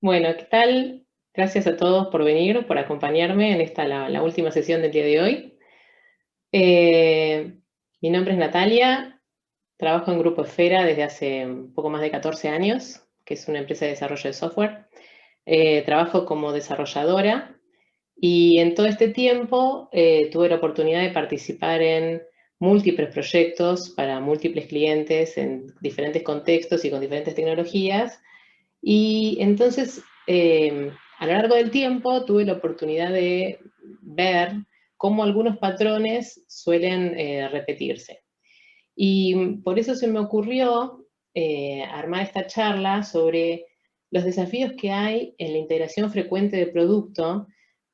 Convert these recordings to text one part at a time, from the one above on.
Bueno, ¿qué tal? Gracias a todos por venir, por acompañarme en la última sesión del día de hoy. Mi nombre es Natalia, trabajo en Grupo Esfera desde hace un poco más de 14 años, que es una empresa de desarrollo de software. Trabajo como desarrolladora y en todo este tiempo tuve la oportunidad de participar en múltiples proyectos para múltiples clientes en diferentes contextos y con diferentes tecnologías. Y entonces, a lo largo del tiempo, tuve la oportunidad de ver cómo algunos patrones suelen repetirse. Y por eso se me ocurrió armar esta charla sobre los desafíos que hay en la integración frecuente de producto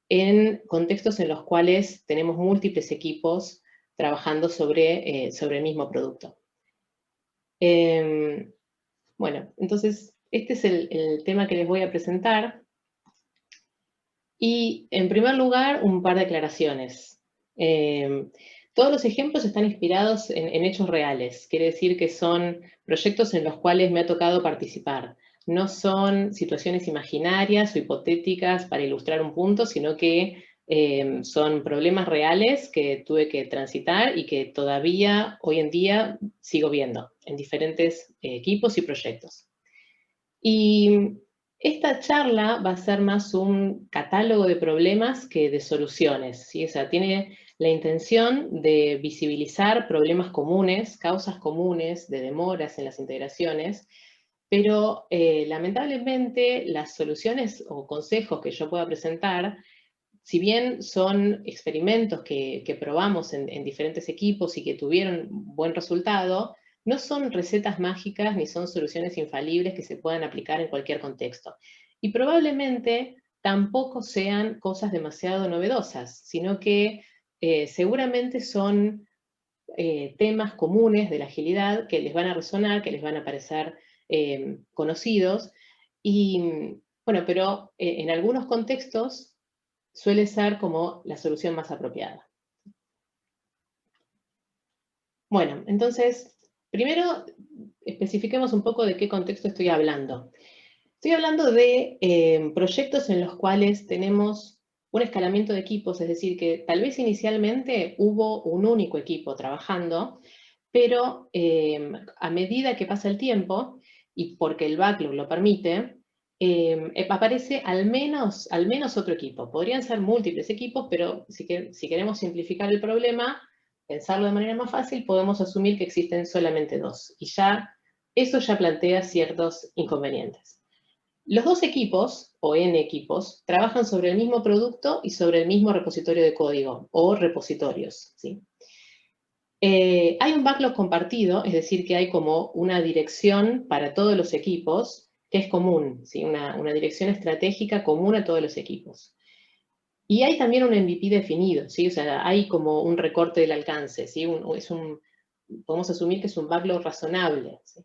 en contextos en los cuales tenemos múltiples equipos trabajando sobre el mismo producto. Eh, bueno, entonces, este es el tema que les voy a presentar. Y, en primer lugar, un par de aclaraciones. Todos los ejemplos están inspirados en hechos reales. Quiere decir que son proyectos en los cuales me ha tocado participar. No son situaciones imaginarias o hipotéticas para ilustrar un punto, sino que son problemas reales que tuve que transitar y que todavía, hoy en día, sigo viendo en diferentes equipos y proyectos. Y esta charla va a ser más un catálogo de problemas que de soluciones, ¿sí? O sea, tiene la intención de visibilizar problemas comunes, causas comunes de demoras en las integraciones, pero lamentablemente las soluciones o consejos que yo pueda presentar, si bien son experimentos que probamos en diferentes equipos y que tuvieron buen resultado, no son recetas mágicas ni son soluciones infalibles que se puedan aplicar en cualquier contexto. Y probablemente tampoco sean cosas demasiado novedosas, sino que seguramente son temas comunes de la agilidad que les van a resonar, que les van a parecer conocidos. Y bueno, pero en algunos contextos suele ser como la solución más apropiada. Bueno, entonces, primero especifiquemos un poco de qué contexto estoy hablando. Estoy hablando de proyectos en los cuales tenemos un escalamiento de equipos, es decir, que tal vez inicialmente hubo un único equipo trabajando, pero a medida que pasa el tiempo, y porque el backlog lo permite, aparece al menos otro equipo. Podrían ser múltiples equipos, pero si queremos simplificar el problema, pensarlo de manera más fácil, podemos asumir que existen solamente dos. Y eso ya plantea ciertos inconvenientes. Los dos equipos, o N equipos, trabajan sobre el mismo producto y sobre el mismo repositorio de código, o repositorios, ¿sí? Hay un backlog compartido, es decir, que hay como una dirección para todos los equipos que es común, ¿sí? Una dirección estratégica común a todos los equipos. Y hay también un MVP definido, ¿sí? O sea, hay como un recorte del alcance, ¿sí? Podemos asumir que es un backlog razonable, ¿sí?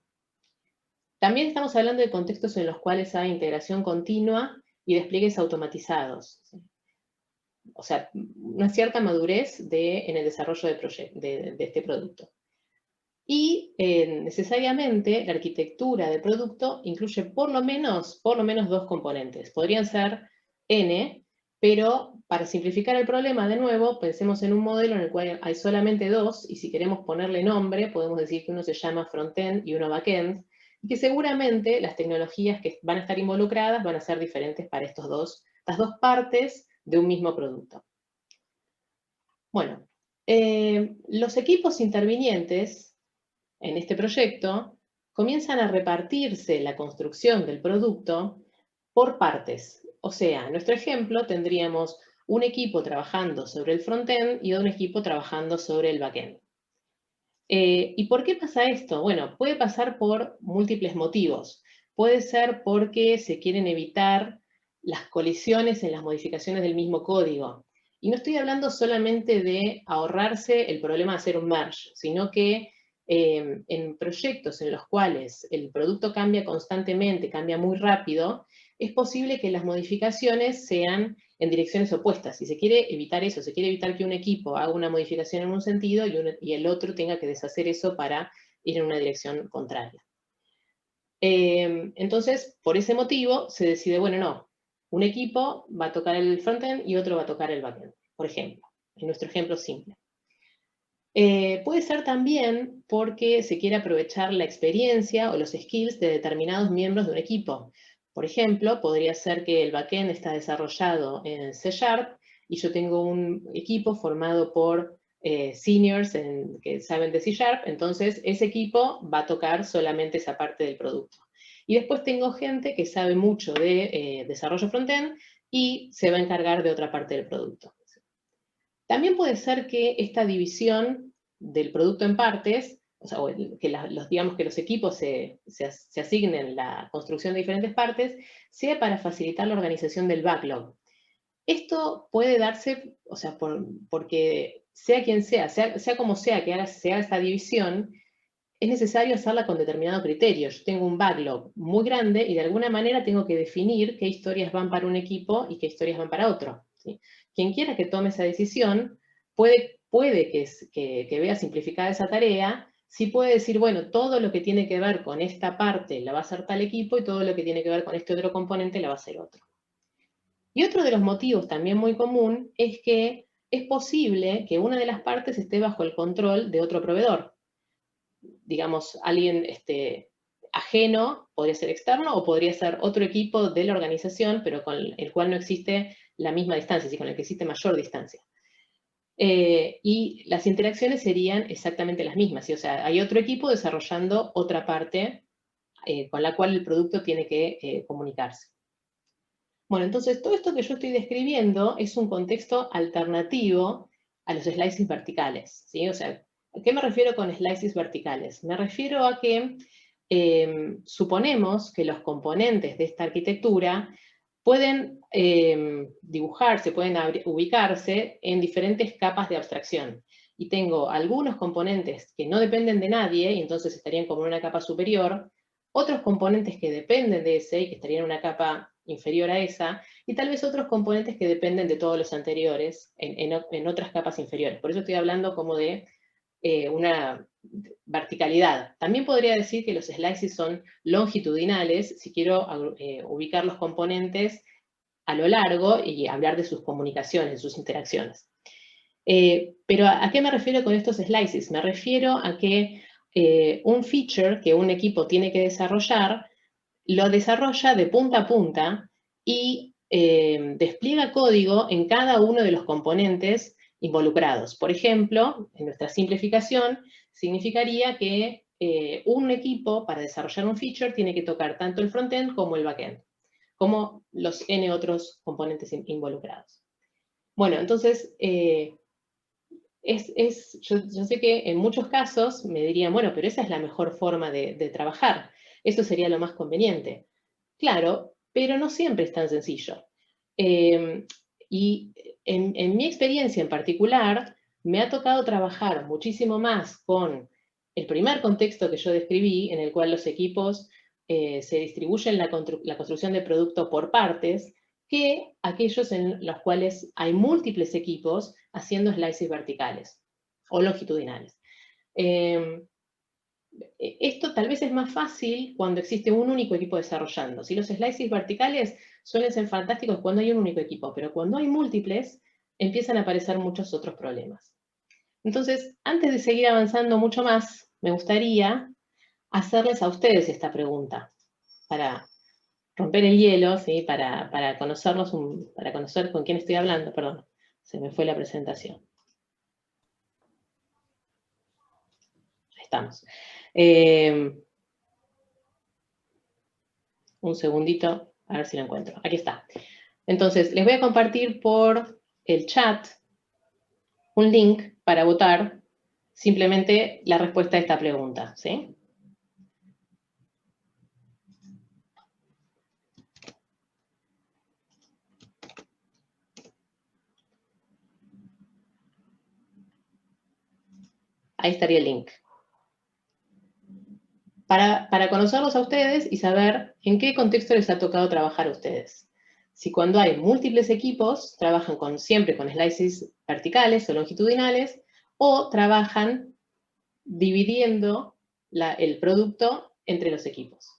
También estamos hablando de contextos en los cuales hay integración continua y despliegues automatizados, ¿sí? O sea, una cierta madurez en el desarrollo de este producto. Y necesariamente la arquitectura del producto incluye por lo menos dos componentes. Podrían ser N, pero para simplificar el problema, de nuevo, pensemos en un modelo en el cual hay solamente dos, y si queremos ponerle nombre, podemos decir que uno se llama frontend y uno backend, y que seguramente las tecnologías que van a estar involucradas van a ser diferentes para estas dos partes de un mismo producto. Bueno, los equipos intervinientes en este proyecto, comienzan a repartirse la construcción del producto por partes. O sea, en nuestro ejemplo tendríamos un equipo trabajando sobre el frontend y un equipo trabajando sobre el backend. ¿Y por qué pasa esto? Bueno, puede pasar por múltiples motivos. Puede ser porque se quieren evitar las colisiones en las modificaciones del mismo código. Y no estoy hablando solamente de ahorrarse el problema de hacer un merge, sino que en proyectos en los cuales el producto cambia constantemente, cambia muy rápido, es posible que las modificaciones sean en direcciones opuestas. Si se quiere evitar eso, se quiere evitar que un equipo haga una modificación en un sentido y el otro tenga que deshacer eso para ir en una dirección contraria. Entonces, por ese motivo, se decide, bueno, no, un equipo va a tocar el frontend y otro va a tocar el backend, por ejemplo, en nuestro ejemplo simple. Puede ser también porque se quiere aprovechar la experiencia o los skills de determinados miembros de un equipo. Por ejemplo, podría ser que el backend está desarrollado en C# y yo tengo un equipo formado por seniors que saben de C#, entonces ese equipo va a tocar solamente esa parte del producto. Y después tengo gente que sabe mucho de desarrollo frontend y se va a encargar de otra parte del producto. También puede ser que esta división del producto en partes, o sea, que digamos que los equipos se asignen la construcción de diferentes partes, sea para facilitar la organización del backlog. Esto puede darse, o sea, porque sea quien sea como sea que se haga esta división, es necesario hacerla con determinado criterio. Yo tengo un backlog muy grande y de alguna manera tengo que definir qué historias van para un equipo y qué historias van para otro, ¿sí? Quien quiera que tome esa decisión puede que vea simplificada esa tarea, sí puede decir, bueno, todo lo que tiene que ver con esta parte la va a hacer tal equipo y todo lo que tiene que ver con este otro componente la va a hacer otro. Y otro de los motivos también muy común es que es posible que una de las partes esté bajo el control de otro proveedor. Digamos, alguien ajeno, podría ser externo o podría ser otro equipo de la organización, pero con el cual no existe la misma distancia, sino con el que existe mayor distancia. Y las interacciones serían exactamente las mismas, ¿sí? O sea, hay otro equipo desarrollando otra parte con la cual el producto tiene que comunicarse. Bueno, entonces todo esto que yo estoy describiendo es un contexto alternativo a los slices verticales, ¿sí? O sea, ¿a qué me refiero con slices verticales? Me refiero a que suponemos que los componentes de esta arquitectura pueden dibujarse, pueden ubicarse en diferentes capas de abstracción. Y tengo algunos componentes que no dependen de nadie y entonces estarían como en una capa superior, otros componentes que dependen de ese y que estarían en una capa inferior a esa, y tal vez otros componentes que dependen de todos los anteriores en otras capas inferiores. Por eso estoy hablando como de una verticalidad. También podría decir que los slices son longitudinales si quiero ubicar los componentes a lo largo y hablar de sus comunicaciones, de sus interacciones. Pero ¿a qué me refiero con estos slices? Me refiero a que un feature que un equipo tiene que desarrollar, lo desarrolla de punta a punta y despliega código en cada uno de los componentes involucrados. Por ejemplo, en nuestra simplificación, significaría que un equipo para desarrollar un feature tiene que tocar tanto el frontend como el backend, como los N otros componentes involucrados. Bueno, entonces, yo sé que en muchos casos me dirían, bueno, pero esa es la mejor forma de trabajar, eso sería lo más conveniente. Claro, pero no siempre es tan sencillo. Y en mi experiencia en particular, me ha tocado trabajar muchísimo más con el primer contexto que yo describí, en el cual los equipos se distribuyen la construcción de producto por partes, que aquellos en los cuales hay múltiples equipos haciendo slices verticales o longitudinales. Esto tal vez es más fácil cuando existe un único equipo desarrollando. Si los slices verticales suelen ser fantásticos cuando hay un único equipo, pero cuando hay múltiples, empiezan a aparecer muchos otros problemas. Entonces, antes de seguir avanzando mucho más, me gustaría hacerles a ustedes esta pregunta, para romper el hielo, ¿sí? Para conocernos, para conocer con quién estoy hablando. Perdón, se me fue la presentación. Ahí estamos. Un segundito, a ver si lo encuentro. Aquí está. Entonces, les voy a compartir por el chat un link para votar simplemente la respuesta a esta pregunta, ¿sí? Ahí estaría el link. Para conocerlos a ustedes y saber en qué contexto les ha tocado trabajar a ustedes. Si cuando hay múltiples equipos, trabajan siempre con slices verticales o longitudinales, o trabajan dividiendo el producto entre los equipos.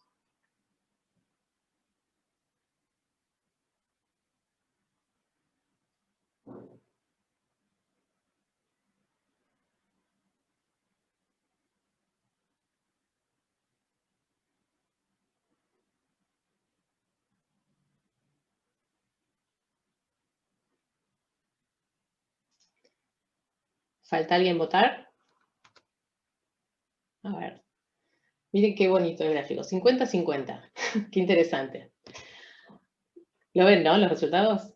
¿Falta alguien votar? A ver. Miren qué bonito el gráfico. 50-50. Qué interesante. ¿Lo ven, no? Los resultados.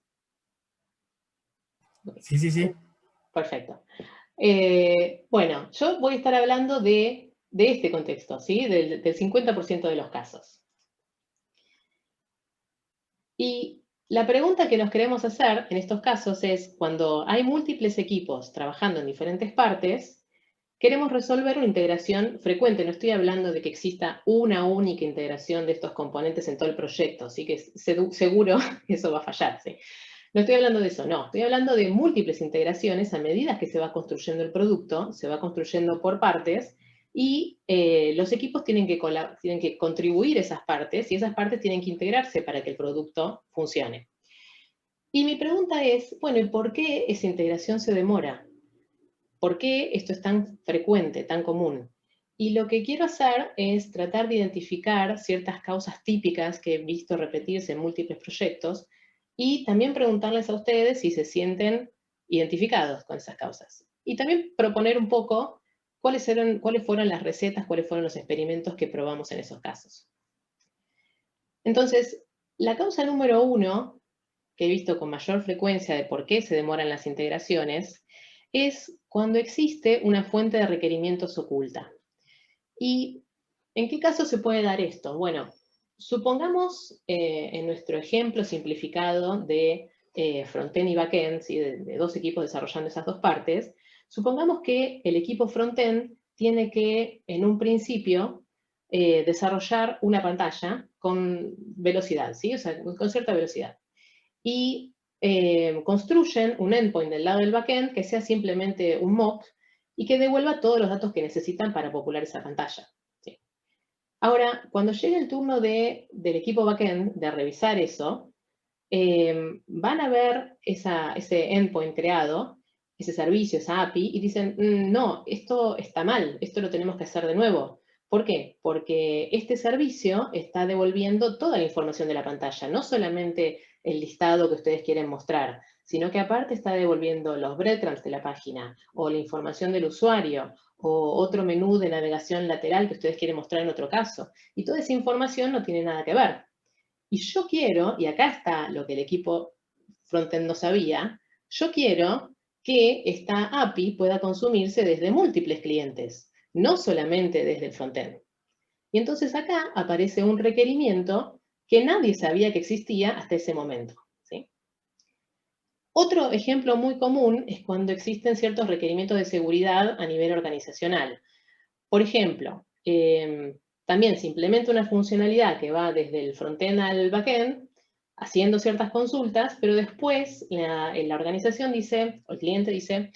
Sí, sí, sí. Perfecto. Bueno, yo voy a estar hablando de este contexto, ¿sí? Del 50% de los casos. Y la pregunta que nos queremos hacer en estos casos es, cuando hay múltiples equipos trabajando en diferentes partes, queremos resolver una integración frecuente. No estoy hablando de que exista una única integración de estos componentes en todo el proyecto, así que seguro eso va a fallar, ¿sí? No estoy hablando de eso, no. Estoy hablando de múltiples integraciones a medida que se va construyendo el producto, se va construyendo por partes, y los equipos tienen que contribuir esas partes, y esas partes tienen que integrarse para que el producto funcione. Y mi pregunta es, bueno, ¿y por qué esa integración se demora? ¿Por qué esto es tan frecuente, tan común? Y lo que quiero hacer es tratar de identificar ciertas causas típicas que he visto repetirse en múltiples proyectos, y también preguntarles a ustedes si se sienten identificados con esas causas. Y también proponer un poco cuáles fueron las recetas, cuáles fueron los experimentos que probamos en esos casos. Entonces, la causa número 1, que he visto con mayor frecuencia de por qué se demoran las integraciones, es cuando existe una fuente de requerimientos oculta. ¿Y en qué caso se puede dar esto? Bueno, supongamos en nuestro ejemplo simplificado de frontend y backend, ¿sí? de dos equipos desarrollando esas dos partes, supongamos que el equipo frontend tiene que, en un principio, desarrollar una pantalla con velocidad, ¿sí? O sea, con cierta velocidad. Y construyen un endpoint del lado del backend que sea simplemente un mock y que devuelva todos los datos que necesitan para popular esa pantalla. ¿Sí? Ahora, cuando llegue el turno del equipo backend de revisar eso, van a ver ese endpoint creado, ese servicio, esa API, y dicen, no, esto está mal, esto lo tenemos que hacer de nuevo. ¿Por qué? Porque este servicio está devolviendo toda la información de la pantalla, no solamente el listado que ustedes quieren mostrar, sino que aparte está devolviendo los breadcrumbs de la página, o la información del usuario, o otro menú de navegación lateral que ustedes quieren mostrar en otro caso. Y toda esa información no tiene nada que ver. Y yo quiero, y acá está lo que el equipo frontend no sabía, yo quiero que esta API pueda consumirse desde múltiples clientes, no solamente desde el frontend. Y entonces acá aparece un requerimiento que nadie sabía que existía hasta ese momento. ¿Sí? Otro ejemplo muy común es cuando existen ciertos requerimientos de seguridad a nivel organizacional. Por ejemplo, también se implementa una funcionalidad que va desde el frontend al backend, haciendo ciertas consultas, pero después la organización dice, o el cliente dice,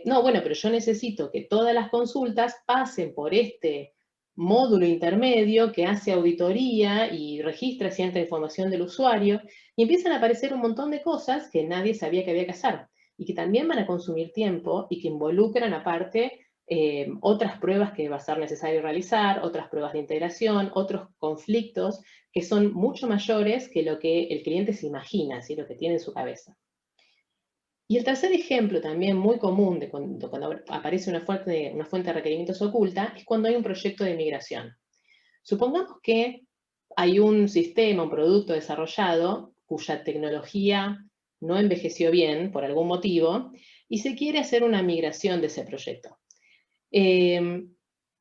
no, bueno, pero yo necesito que todas las consultas pasen por este módulo intermedio que hace auditoría y registra cierta información del usuario, y empiezan a aparecer un montón de cosas que nadie sabía que había que hacer, y que también van a consumir tiempo y que involucran aparte otras pruebas que va a ser necesario realizar, otras pruebas de integración, otros conflictos que son mucho mayores que lo que el cliente se imagina, ¿sí? Lo que tiene en su cabeza. Y el tercer ejemplo también muy común de cuando aparece una fuente de requerimientos oculta es cuando hay un proyecto de migración. Supongamos que hay un sistema, un producto desarrollado cuya tecnología no envejeció bien por algún motivo y se quiere hacer una migración de ese proyecto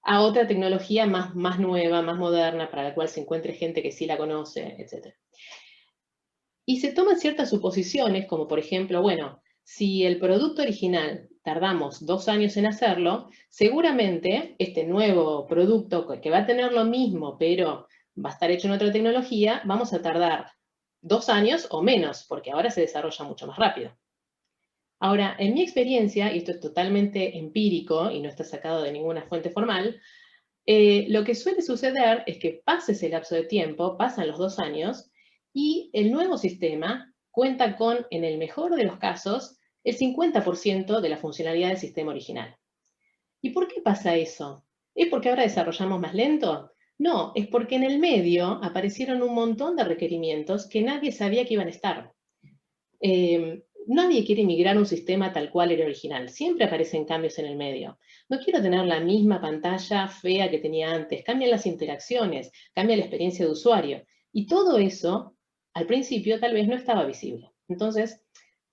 a otra tecnología más nueva, más moderna, para la cual se encuentre gente que sí la conoce, etc. Y se toman ciertas suposiciones, como por ejemplo, bueno, si el producto original tardamos 2 años en hacerlo, seguramente este nuevo producto que va a tener lo mismo, pero va a estar hecho en otra tecnología, vamos a tardar 2 años o menos, porque ahora se desarrolla mucho más rápido. Ahora, en mi experiencia, y esto es totalmente empírico y no está sacado de ninguna fuente formal, lo que suele suceder es que pasa ese lapso de tiempo, pasan los 2 años, y el nuevo sistema cuenta con, en el mejor de los casos, el 50% de la funcionalidad del sistema original. ¿Y por qué pasa eso? ¿Es porque ahora desarrollamos más lento? No, es porque en el medio aparecieron un montón de requerimientos que nadie sabía que iban a estar. nadie quiere migrar un sistema tal cual era original. Siempre aparecen cambios en el medio. No quiero tener la misma pantalla fea que tenía antes. Cambian las interacciones, cambia la experiencia de usuario. Y todo eso, al principio, tal vez no estaba visible. Entonces,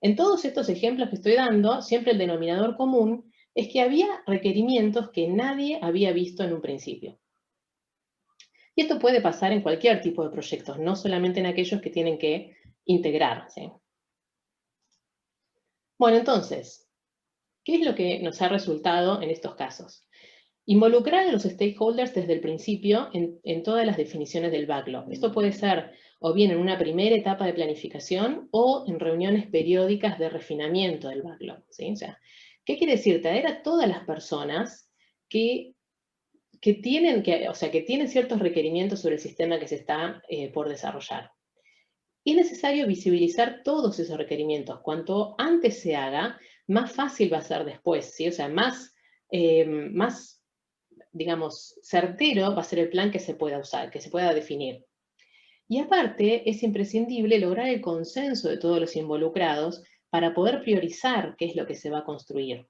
en todos estos ejemplos que estoy dando, siempre el denominador común es que había requerimientos que nadie había visto en un principio. Y esto puede pasar en cualquier tipo de proyectos, no solamente en aquellos que tienen que integrarse. Bueno, entonces, ¿qué es lo que nos ha resultado en estos casos? Involucrar a los stakeholders desde el principio en todas las definiciones del backlog. Esto puede ser o bien en una primera etapa de planificación o en reuniones periódicas de refinamiento del backlog, ¿sí? O sea, ¿qué quiere decir? Traer a todas las personas que tienen ciertos requerimientos sobre el sistema que se está por desarrollar. Y es necesario visibilizar todos esos requerimientos. Cuanto antes se haga, más fácil va a ser después, ¿sí? O sea, más, digamos, certero va a ser el plan que se pueda usar, que se pueda definir. Y aparte, es imprescindible lograr el consenso de todos los involucrados para poder priorizar qué es lo que se va a construir.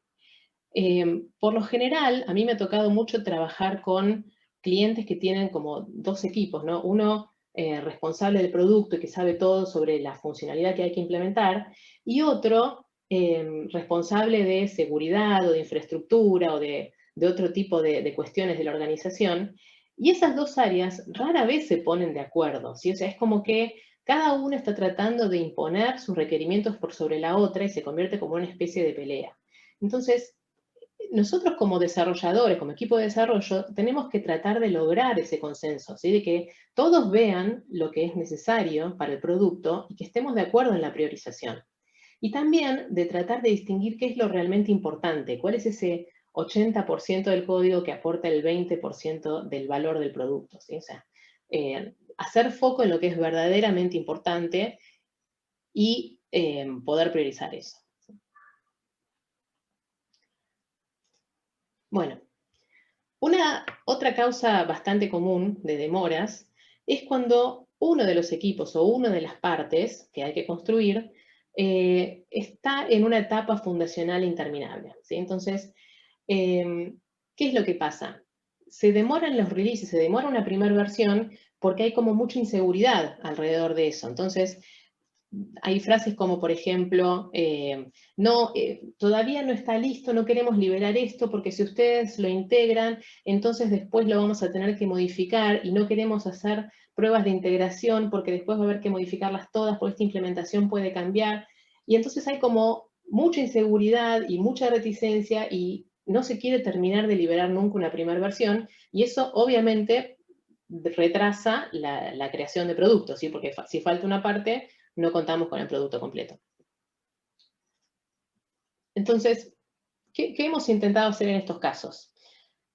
Por lo general, a mí me ha tocado mucho trabajar con clientes que tienen como dos equipos, ¿no? Uno responsable del producto y que sabe todo sobre la funcionalidad que hay que implementar, y otro responsable de seguridad o de infraestructura o de otro tipo de cuestiones de la organización. Y esas dos áreas rara vez se ponen de acuerdo, ¿sí? O sea, es como que cada uno está tratando de imponer sus requerimientos por sobre la otra y se convierte como una especie de pelea. Entonces, nosotros como desarrolladores, como equipo de desarrollo, tenemos que tratar de lograr ese consenso, ¿sí? De que todos vean lo que es necesario para el producto y que estemos de acuerdo en la priorización. Y también de tratar de distinguir qué es lo realmente importante, cuál es ese 80% del código que aporta el 20% del valor del producto, ¿sí? O sea, hacer foco en lo que es verdaderamente importante y poder priorizar eso. Bueno, otra causa bastante común de demoras es cuando uno de los equipos o una de las partes que hay que construir está en una etapa fundacional interminable, ¿sí? Entonces, ¿qué es lo que pasa? Se demoran los releases, se demora una primera versión porque hay como mucha inseguridad alrededor de eso. Entonces, hay frases como, por ejemplo, todavía no está listo, no queremos liberar esto porque si ustedes lo integran, entonces después lo vamos a tener que modificar y no queremos hacer pruebas de integración porque después va a haber que modificarlas todas porque esta implementación puede cambiar. Y entonces hay como mucha inseguridad y mucha reticencia y no se quiere terminar de liberar nunca una primera versión y eso obviamente retrasa la creación de productos, ¿sí? Porque si falta una parte, no contamos con el producto completo. Entonces, ¿qué hemos intentado hacer en estos casos?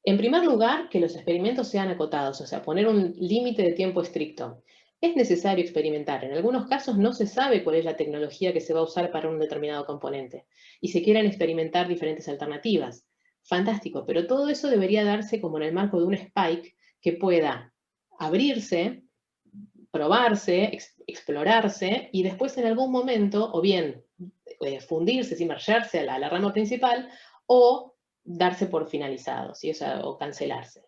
En primer lugar, que los experimentos sean acotados, o sea, poner un límite de tiempo estricto. Es necesario experimentar. En algunos casos no se sabe cuál es la tecnología que se va a usar para un determinado componente y se quieren experimentar diferentes alternativas. Fantástico, pero todo eso debería darse como en el marco de un spike que pueda abrirse, probarse, explorarse y después en algún momento o bien fundirse, inmergerse a la rama principal o darse por finalizado, ¿sí? O sea, o cancelarse.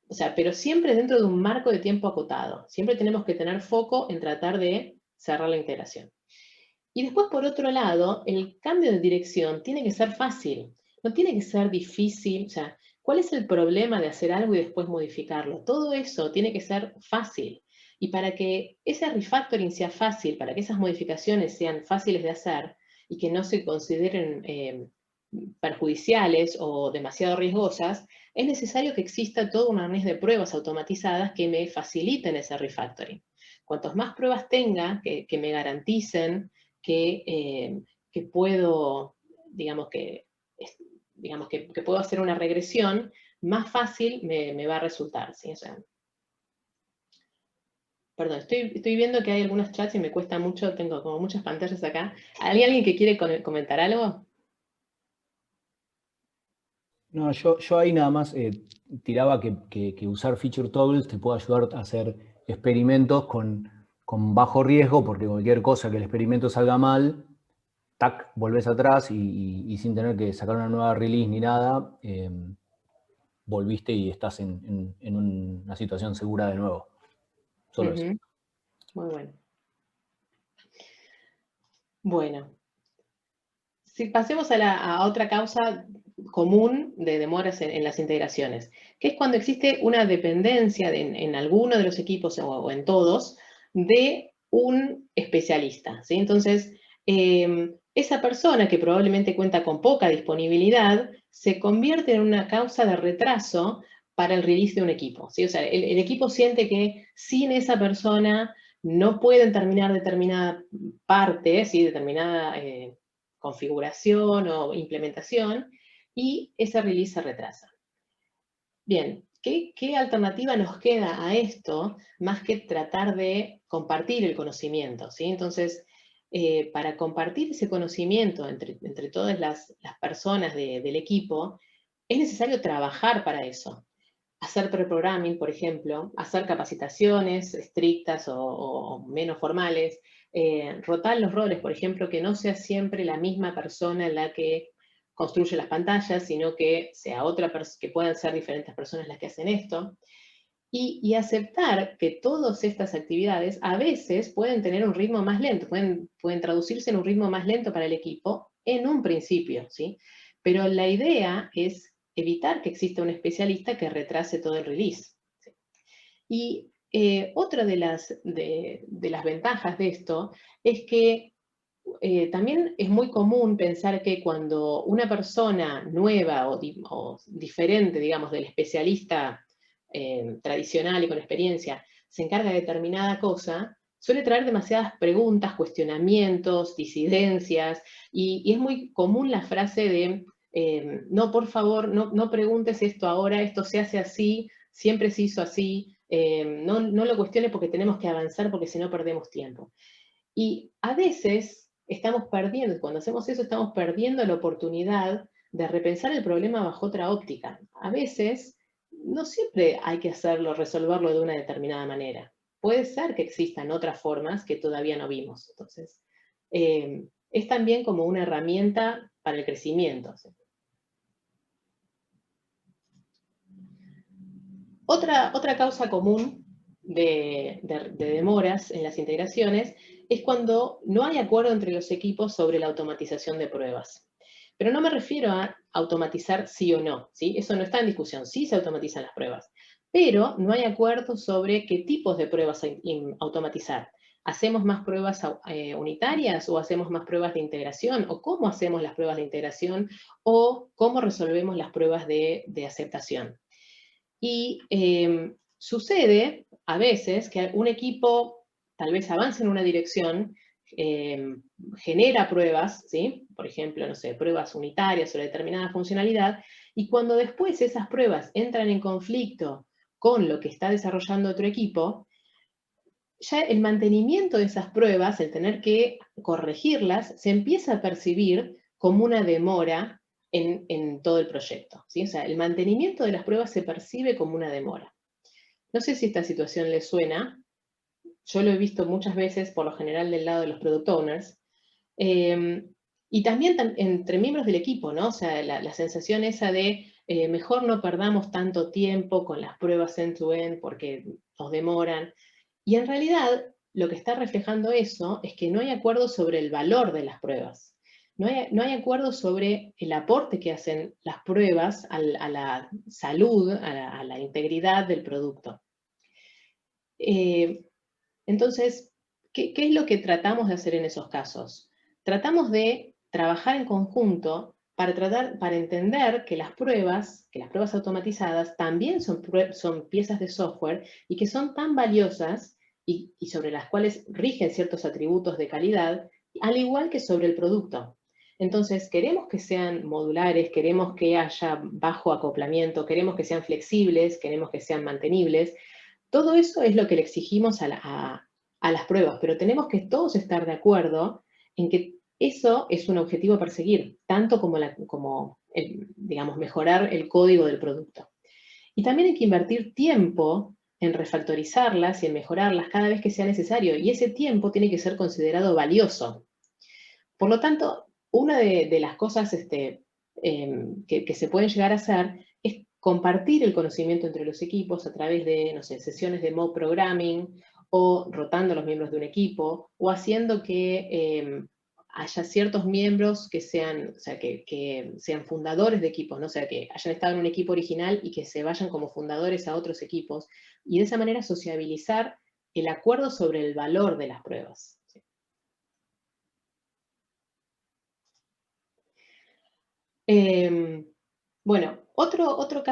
O sea, pero siempre dentro de un marco de tiempo acotado. Siempre tenemos que tener foco en tratar de cerrar la integración. Y después, por otro lado, el cambio de dirección tiene que ser fácil, no tiene que ser difícil. O sea, ¿cuál es el problema de hacer algo y después modificarlo? Todo eso tiene que ser fácil. Y para que ese refactoring sea fácil, para que esas modificaciones sean fáciles de hacer y que no se consideren perjudiciales o demasiado riesgosas, es necesario que exista todo un arnés de pruebas automatizadas que me faciliten ese refactoring. Cuantos más pruebas tenga que me garanticen que puedo, digamos que puedo hacer una regresión, más fácil me va a resultar, ¿sí? O sea, perdón, estoy viendo que hay algunos chats y me cuesta mucho, tengo como muchas pantallas acá. ¿Hay alguien que quiere comentar algo? No, yo ahí nada más tiraba que usar feature toggles te puede ayudar a hacer experimentos con bajo riesgo, porque cualquier cosa que el experimento salga mal, tac, volvés atrás y sin tener que sacar una nueva release ni nada, volviste y estás en una situación segura de nuevo. Solo eso. Muy bueno. Bueno, si pasemos a otra causa común de demoras en las integraciones, que es cuando existe una dependencia en alguno de los equipos o en todos de un especialista, ¿sí? Entonces, esa persona que probablemente cuenta con poca disponibilidad se convierte en una causa de retraso para el release de un equipo, ¿sí? O sea, el equipo siente que sin esa persona no pueden terminar determinada parte, ¿sí? Determinada configuración o implementación, y ese release se retrasa. Bien, ¿qué alternativa nos queda a esto más que tratar de compartir el conocimiento? ¿Sí? Entonces, para compartir ese conocimiento entre todas las personas del equipo, es necesario trabajar para eso. Hacer pre-programming, por ejemplo, hacer capacitaciones estrictas o menos formales, rotar los roles, por ejemplo, que no sea siempre la misma persona la que construye las pantallas, sino que sea que puedan ser diferentes personas las que hacen esto, y aceptar que todas estas actividades a veces pueden tener un ritmo más lento, pueden traducirse en un ritmo más lento para el equipo en un principio, ¿sí? Pero la idea es evitar que exista un especialista que retrase todo el release, ¿sí? Y otra de las ventajas de esto es que también es muy común pensar que cuando una persona nueva o diferente, digamos, del especialista tradicional y con experiencia se encarga de determinada cosa, suele traer demasiadas preguntas, cuestionamientos, disidencias, y es muy común la frase de no, por favor, no preguntes esto ahora, esto se hace así, siempre se hizo así, no lo cuestiones porque tenemos que avanzar porque si no perdemos tiempo. Y a veces estamos perdiendo, cuando hacemos eso estamos perdiendo la oportunidad de repensar el problema bajo otra óptica. A veces no siempre hay que resolverlo de una determinada manera. Puede ser que existan otras formas que todavía no vimos. Entonces, es también como una herramienta para el crecimiento. Otra causa común de demoras en las integraciones es cuando no hay acuerdo entre los equipos sobre la automatización de pruebas. Pero no me refiero a automatizar sí o no, ¿sí? Eso no está en discusión, sí se automatizan las pruebas, pero no hay acuerdo sobre qué tipos de pruebas automatizar. ¿Hacemos más pruebas unitarias o hacemos más pruebas de integración? ¿O cómo hacemos las pruebas de integración? ¿O cómo resolvemos las pruebas de aceptación? Y sucede a veces que un equipo tal vez avance en una dirección, genera pruebas, ¿sí? Por ejemplo, no sé, pruebas unitarias sobre determinada funcionalidad, y cuando después esas pruebas entran en conflicto con lo que está desarrollando otro equipo, ya el mantenimiento de esas pruebas, el tener que corregirlas, se empieza a percibir como una demora en todo el proyecto, ¿sí? O sea, el mantenimiento de las pruebas se percibe como una demora. No sé si esta situación les suena. Yo lo he visto muchas veces, por lo general, del lado de los product owners. Y también entre miembros del equipo, ¿no? O sea, la sensación esa de mejor no perdamos tanto tiempo con las pruebas end-to-end porque nos demoran. Y en realidad, lo que está reflejando eso es que no hay acuerdo sobre el valor de las pruebas. No hay acuerdo sobre el aporte que hacen las pruebas a la salud, a la integridad del producto. Entonces, ¿qué es lo que tratamos de hacer en esos casos? Tratamos de trabajar en conjunto para entender que las pruebas automatizadas también son piezas de software y que son tan valiosas y sobre las cuales rigen ciertos atributos de calidad, al igual que sobre el producto. Entonces, queremos que sean modulares, queremos que haya bajo acoplamiento, queremos que sean flexibles, queremos que sean mantenibles. Todo eso es lo que le exigimos a las pruebas, pero tenemos que todos estar de acuerdo en que eso es un objetivo a perseguir, tanto como digamos, mejorar el código del producto. Y también hay que invertir tiempo en refactorizarlas y en mejorarlas cada vez que sea necesario, y ese tiempo tiene que ser considerado valioso. Por lo tanto, una de las cosas que se pueden llegar a hacer es compartir el conocimiento entre los equipos a través de, no sé, sesiones de mob programming, o rotando a los miembros de un equipo, o haciendo que haya ciertos miembros que sean, o sea, que sean fundadores de equipos, ¿no? O sea, que hayan estado en un equipo original y que se vayan como fundadores a otros equipos, y de esa manera sociabilizar el acuerdo sobre el valor de las pruebas. ¿Sí? Bueno, otra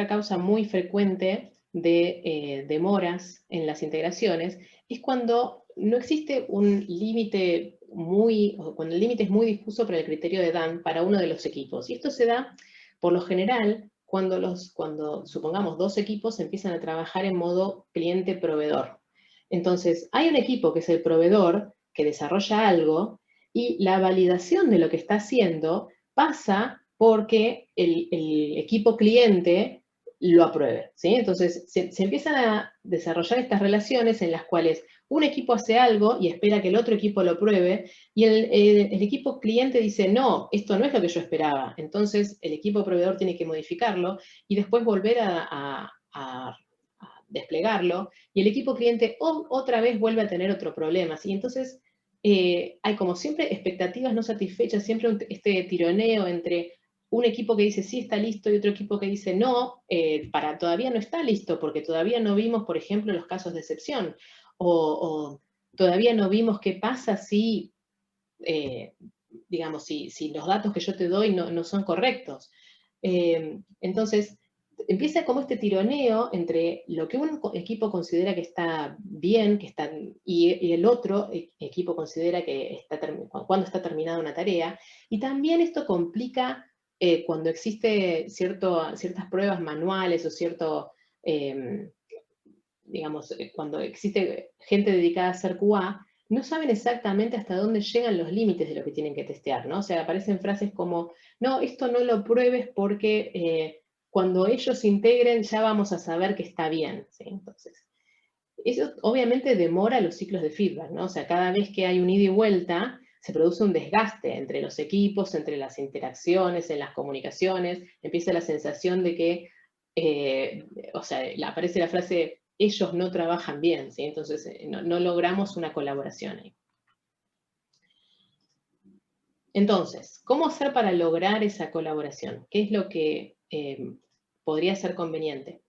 causa muy frecuente de demoras en las integraciones es cuando no existe un límite o cuando el límite es muy difuso para el criterio de Dan para uno de los equipos. Y esto se da, por lo general, cuando supongamos dos equipos empiezan a trabajar en modo cliente-proveedor. Entonces, hay un equipo que es el proveedor, que desarrolla algo, y la validación de lo que está haciendo pasa porque el equipo cliente lo apruebe, ¿sí? Entonces, se empiezan a desarrollar estas relaciones en las cuales un equipo hace algo y espera que el otro equipo lo apruebe, y el equipo cliente dice, no, esto no es lo que yo esperaba. Entonces, el equipo proveedor tiene que modificarlo y después volver a desplegarlo, y el equipo cliente otra vez vuelve a tener otro problema, ¿sí? Entonces, hay como siempre expectativas no satisfechas, siempre este tironeo entre un equipo que dice sí está listo y otro equipo que dice no, todavía no está listo, porque todavía no vimos, por ejemplo, los casos de excepción, o todavía no vimos qué pasa si, digamos, si los datos que yo te doy no son correctos. Entonces, empieza como este tironeo entre lo que un equipo considera que está bien, y el otro equipo considera que cuando está terminada una tarea, y también esto complica cuando existe ciertas pruebas manuales o digamos, cuando existe gente dedicada a hacer QA, no saben exactamente hasta dónde llegan los límites de lo que tienen que testear, ¿no? O sea, aparecen frases como, no, esto no lo pruebes porque cuando ellos integren ya vamos a saber que está bien, ¿sí? Entonces, eso obviamente demora los ciclos de feedback, ¿no? O sea, cada vez que hay un ida y vuelta, se produce un desgaste entre los equipos, entre las interacciones, en las comunicaciones, empieza la sensación de que, o sea, aparece la frase, ellos no trabajan bien, ¿sí? Entonces no logramos una colaboración ahí. Entonces, ¿cómo hacer para lograr esa colaboración? ¿Qué es lo que podría ser conveniente?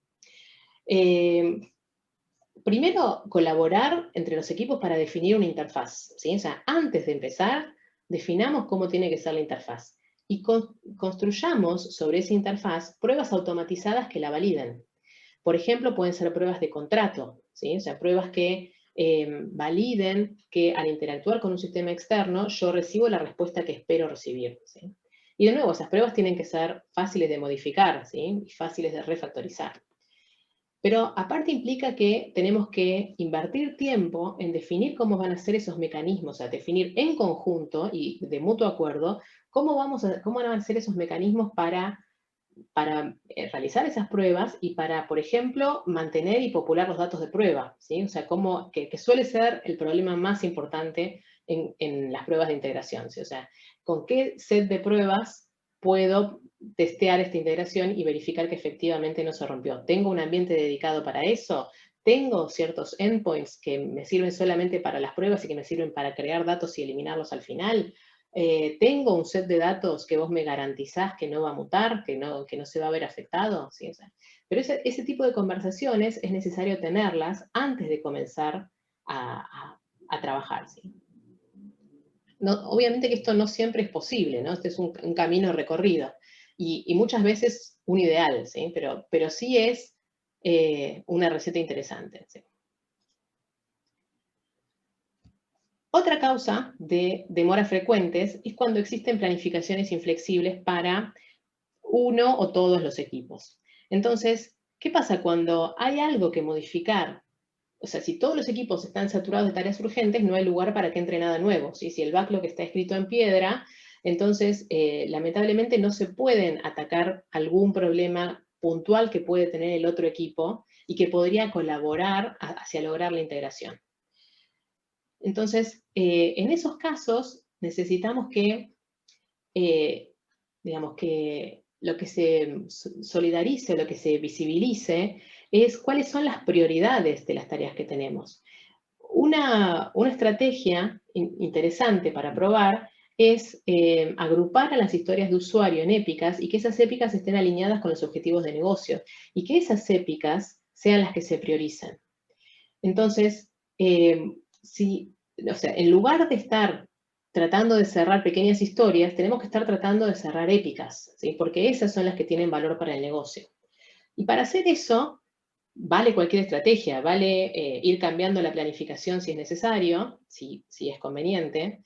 Primero, colaborar entre los equipos para definir una interfaz, ¿sí? O sea, antes de empezar, definamos cómo tiene que ser la interfaz y construyamos sobre esa interfaz pruebas automatizadas que la validen. Por ejemplo, pueden ser pruebas de contrato, ¿sí? O sea, pruebas que validen que al interactuar con un sistema externo, yo recibo la respuesta que espero recibir, ¿sí? Y de nuevo, esas pruebas tienen que ser fáciles de modificar, ¿sí? Y fáciles de refactorizar. Pero aparte implica que tenemos que invertir tiempo en definir cómo van a ser esos mecanismos, o sea, definir en conjunto y de mutuo acuerdo cómo van a ser esos mecanismos para realizar esas pruebas y para, por ejemplo, mantener y popular los datos de prueba, ¿sí? O sea, que suele ser el problema más importante en las pruebas de integración, ¿sí? O sea, ¿con qué set de pruebas puedo testear esta integración y verificar que efectivamente no se rompió? ¿Tengo un ambiente dedicado para eso? ¿Tengo ciertos endpoints que me sirven solamente para las pruebas y que me sirven para crear datos y eliminarlos al final? ¿Tengo un set de datos que vos me garantizás que no va a mutar, que no se va a ver afectado? ¿Sí? O sea, pero ese tipo de conversaciones es necesario tenerlas antes de comenzar a trabajar, ¿sí? No, obviamente que esto no siempre es posible, ¿no? Este es un camino recorrido y muchas veces un ideal, ¿sí? Pero sí es una receta interesante, ¿sí? Otra causa de demoras frecuentes es cuando existen planificaciones inflexibles para uno o todos los equipos. Entonces, ¿qué pasa cuando hay algo que modificar? O sea, si todos los equipos están saturados de tareas urgentes, no hay lugar para que entre nada nuevo, ¿sí? Si el backlog está escrito en piedra, entonces, lamentablemente no se pueden atacar algún problema puntual que puede tener el otro equipo y que podría colaborar hacia lograr la integración. Entonces, en esos casos necesitamos que digamos, que lo que se solidarice, lo que se visibilice, es cuáles son las prioridades de las tareas que tenemos. Una estrategia interesante para probar es agrupar a las historias de usuario en épicas y que esas épicas estén alineadas con los objetivos de negocio y que esas épicas sean las que se prioricen. Entonces, o sea, en lugar de estar tratando de cerrar pequeñas historias, tenemos que estar tratando de cerrar épicas, ¿sí? Porque esas son las que tienen valor para el negocio. Y para hacer eso, vale cualquier estrategia, vale ir cambiando la planificación si es necesario, si es conveniente,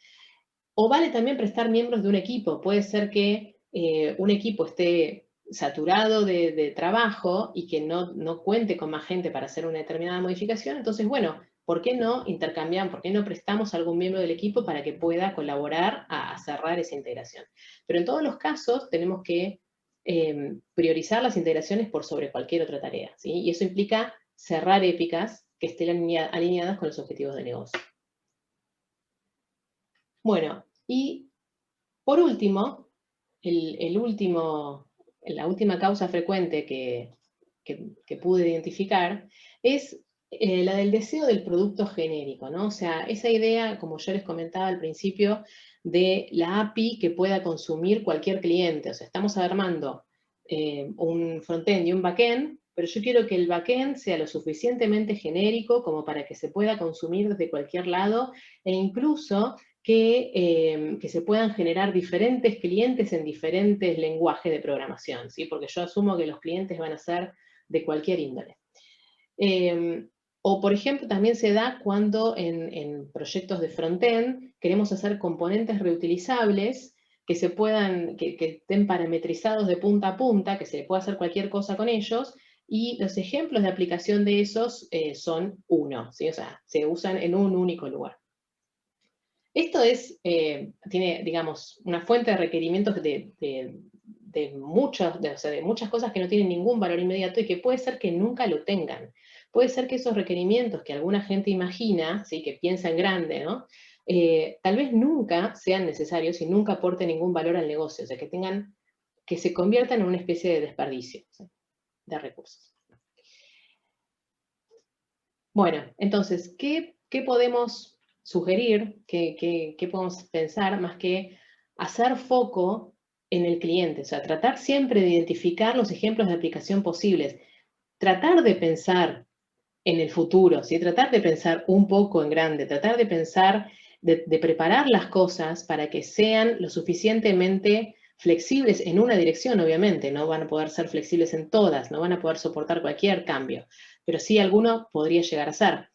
o vale también prestar miembros de un equipo. Puede ser que un equipo esté saturado de trabajo y que no cuente con más gente para hacer una determinada modificación, entonces, bueno, ¿por qué no intercambian, por qué no prestamos a algún miembro del equipo para que pueda colaborar a cerrar esa integración? Pero en todos los casos tenemos que priorizar las integraciones por sobre cualquier otra tarea, ¿sí? Y eso implica cerrar épicas que estén alineadas con los objetivos de negocio. Bueno, y por último, la última causa frecuente que pude identificar es la del deseo del producto genérico, ¿no? O sea, esa idea, como yo les comentaba al principio, de la API que pueda consumir cualquier cliente. O sea, estamos armando un frontend y un backend, pero yo quiero que el backend sea lo suficientemente genérico como para que se pueda consumir desde cualquier lado e incluso que se puedan generar diferentes clientes en diferentes lenguajes de programación, ¿sí? Porque yo asumo que los clientes van a ser de cualquier índole. O, por ejemplo, también se da cuando en proyectos de frontend queremos hacer componentes reutilizables que estén parametrizados de punta a punta, que se pueda hacer cualquier cosa con ellos, y los ejemplos de aplicación de esos son uno, ¿sí? O sea, se usan en un único lugar. Esto tiene, digamos, una fuente de requerimientos de muchas cosas que no tienen ningún valor inmediato y que puede ser que nunca lo tengan. Puede ser que esos requerimientos que alguna gente imagina, ¿sí? Que piensa en grande, ¿no? Tal vez nunca sean necesarios y nunca aporten ningún valor al negocio, o sea, que se conviertan en una especie de desperdicio, ¿sí? De recursos. Bueno, entonces, ¿qué podemos sugerir, qué podemos pensar más que hacer foco en el cliente? O sea, tratar siempre de identificar los ejemplos de aplicación posibles, tratar de pensar en el futuro, ¿sí? Tratar de pensar un poco en grande, tratar de pensar, de preparar las cosas para que sean lo suficientemente flexibles en una dirección, obviamente, no van a poder ser flexibles en todas, no van a poder soportar cualquier cambio, pero sí alguno podría llegar a ser.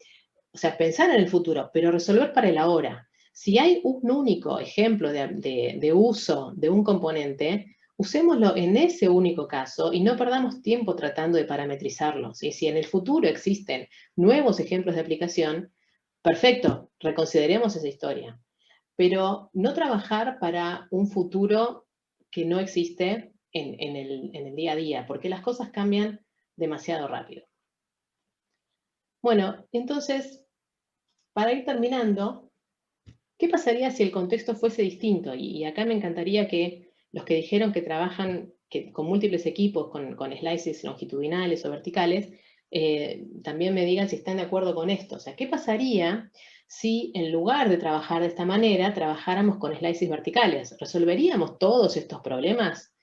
O sea, pensar en el futuro, pero resolver para el ahora. Si hay un único ejemplo de uso de un componente, usémoslo en ese único caso y no perdamos tiempo tratando de parametrizarlo, ¿sí? Si en el futuro existen nuevos ejemplos de aplicación, perfecto, reconsideremos esa historia. Pero no trabajar para un futuro que no existe en el día a día, porque las cosas cambian demasiado rápido. Bueno, entonces, para ir terminando, ¿qué pasaría si el contexto fuese distinto? Y acá me encantaría que los que dijeron que trabajan con múltiples equipos, con slices longitudinales o verticales, también me digan si están de acuerdo con esto. O sea, ¿qué pasaría si en lugar de trabajar de esta manera, trabajáramos con slices verticales? ¿Resolveríamos todos estos problemas?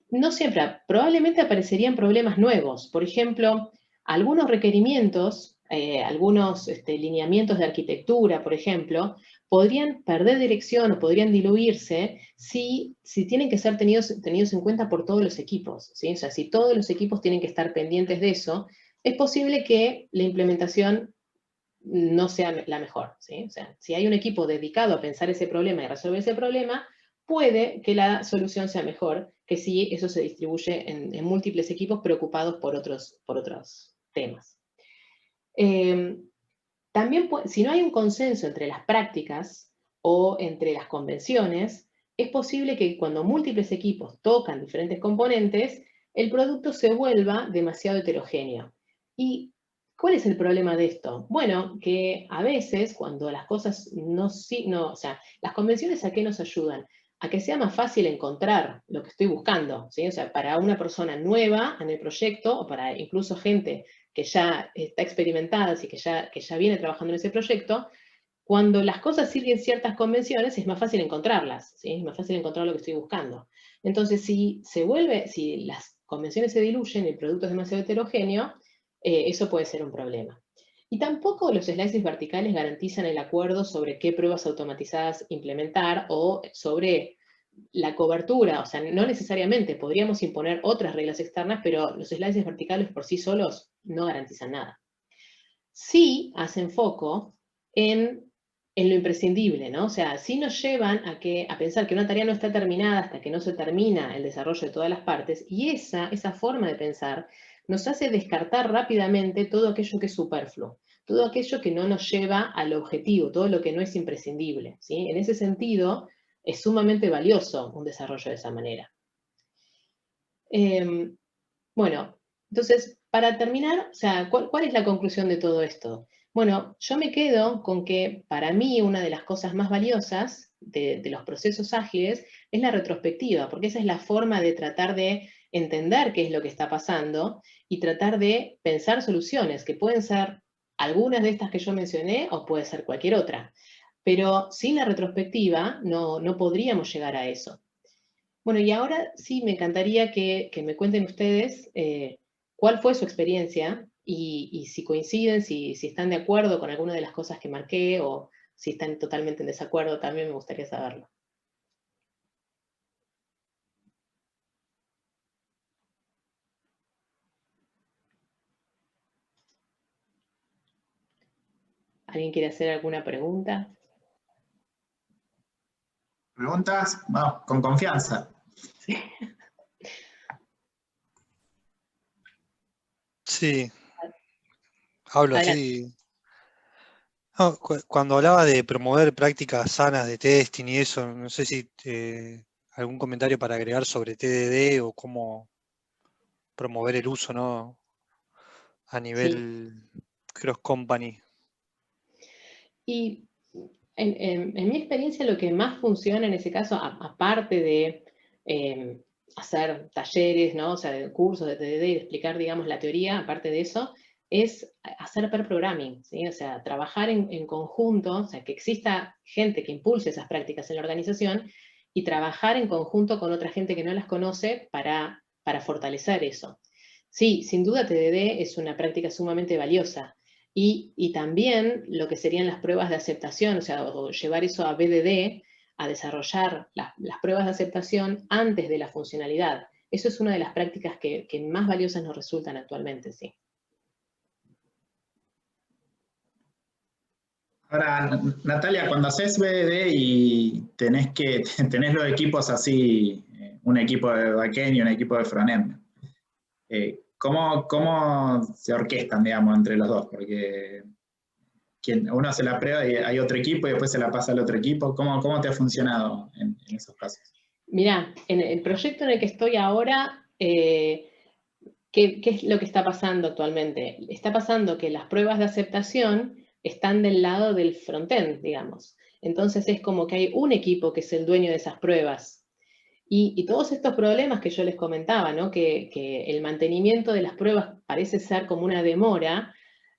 No siempre, probablemente aparecerían problemas nuevos. Por ejemplo, algunos requerimientos, algunos lineamientos de arquitectura, por ejemplo, podrían perder dirección o podrían diluirse si tienen que ser tenidos en cuenta por todos los equipos, ¿sí? O sea, si todos los equipos tienen que estar pendientes de eso, es posible que la implementación no sea la mejor, ¿sí? O sea, si hay un equipo dedicado a pensar ese problema y resolver ese problema, puede que la solución sea mejor que si eso se distribuye en múltiples equipos preocupados por otros temas. También, si no hay un consenso entre las prácticas o entre las convenciones, es posible que cuando múltiples equipos tocan diferentes componentes, el producto se vuelva demasiado heterogéneo. ¿Y cuál es el problema de esto? Bueno, que a veces cuando las cosas o sea, las convenciones ¿a qué nos ayudan? a que sea más fácil encontrar lo que estoy buscando, ¿sí? O sea, para una persona nueva en el proyecto, o para incluso gente que ya está experimentada, así que ya viene trabajando en ese proyecto, cuando las cosas siguen ciertas convenciones es más fácil encontrarlas, ¿sí? Es más fácil encontrar lo que estoy buscando. Entonces, si las convenciones se diluyen y el producto es demasiado heterogéneo, eso puede ser un problema. Y tampoco los slices verticales garantizan el acuerdo sobre qué pruebas automatizadas implementar o sobre la cobertura. O sea, no necesariamente podríamos imponer otras reglas externas, pero los slices verticales por sí solos no garantizan nada. Sí hacen foco en lo imprescindible, ¿no? O sea, sí nos llevan a pensar que una tarea no está terminada hasta que no se termina el desarrollo de todas las partes, y esa forma de pensar nos hace descartar rápidamente todo aquello que es superfluo, todo aquello que no nos lleva al objetivo, todo lo que no es imprescindible, ¿sí? En ese sentido, es sumamente valioso un desarrollo de esa manera. Bueno, entonces, para terminar, o sea, ¿cuál es la conclusión de todo esto? Bueno, yo me quedo con que para mí una de las cosas más valiosas de los procesos ágiles es la retrospectiva, porque esa es la forma de tratar de entender qué es lo que está pasando y tratar de pensar soluciones, que pueden ser algunas de estas que yo mencioné o puede ser cualquier otra. Pero sin la retrospectiva no podríamos llegar a eso. Bueno, y ahora sí me encantaría que me cuenten ustedes cuál fue su experiencia y si coinciden, si están de acuerdo con alguna de las cosas que marqué o si están totalmente en desacuerdo, también me gustaría saberlo. ¿Alguien quiere hacer alguna pregunta? ¿Preguntas? Vamos, con confianza. Sí. Sí, hablo Adelante. así. No, cuando hablaba de promover prácticas sanas de testing y eso, no sé si algún comentario para agregar sobre TDD o cómo promover el uso, ¿no? A nivel cross company. Y en mi experiencia lo que más funciona en ese caso, aparte de hacer talleres, ¿no? O sea, de cursos de TDD y de explicar, digamos, la teoría, aparte de eso, es hacer pair programming, ¿sí? O sea, trabajar en conjunto, o sea, que exista gente que impulse esas prácticas en la organización y trabajar en conjunto con otra gente que no las conoce para fortalecer eso. Sí, sin duda TDD es una práctica sumamente valiosa. Y también lo que serían las pruebas de aceptación, o sea, o llevar eso a BDD, a desarrollar las pruebas de aceptación antes de la funcionalidad. Eso es una de las prácticas que más valiosas nos resultan actualmente, sí. Ahora, Natalia, cuando haces BDD y tenés los equipos así, un equipo de backend y un equipo de frontend, ¿cómo se orquestan, digamos, entre los dos? Porque uno hace la prueba y hay otro equipo y después se la pasa al otro equipo. ¿Cómo te ha funcionado en esos casos? Mirá, en el proyecto en el que estoy ahora, ¿qué es lo que está pasando actualmente? Está pasando que las pruebas de aceptación están del lado del frontend, digamos. Entonces es como que hay un equipo que es el dueño de esas pruebas. Y todos estos problemas que yo les comentaba, ¿no? que el mantenimiento de las pruebas parece ser como una demora,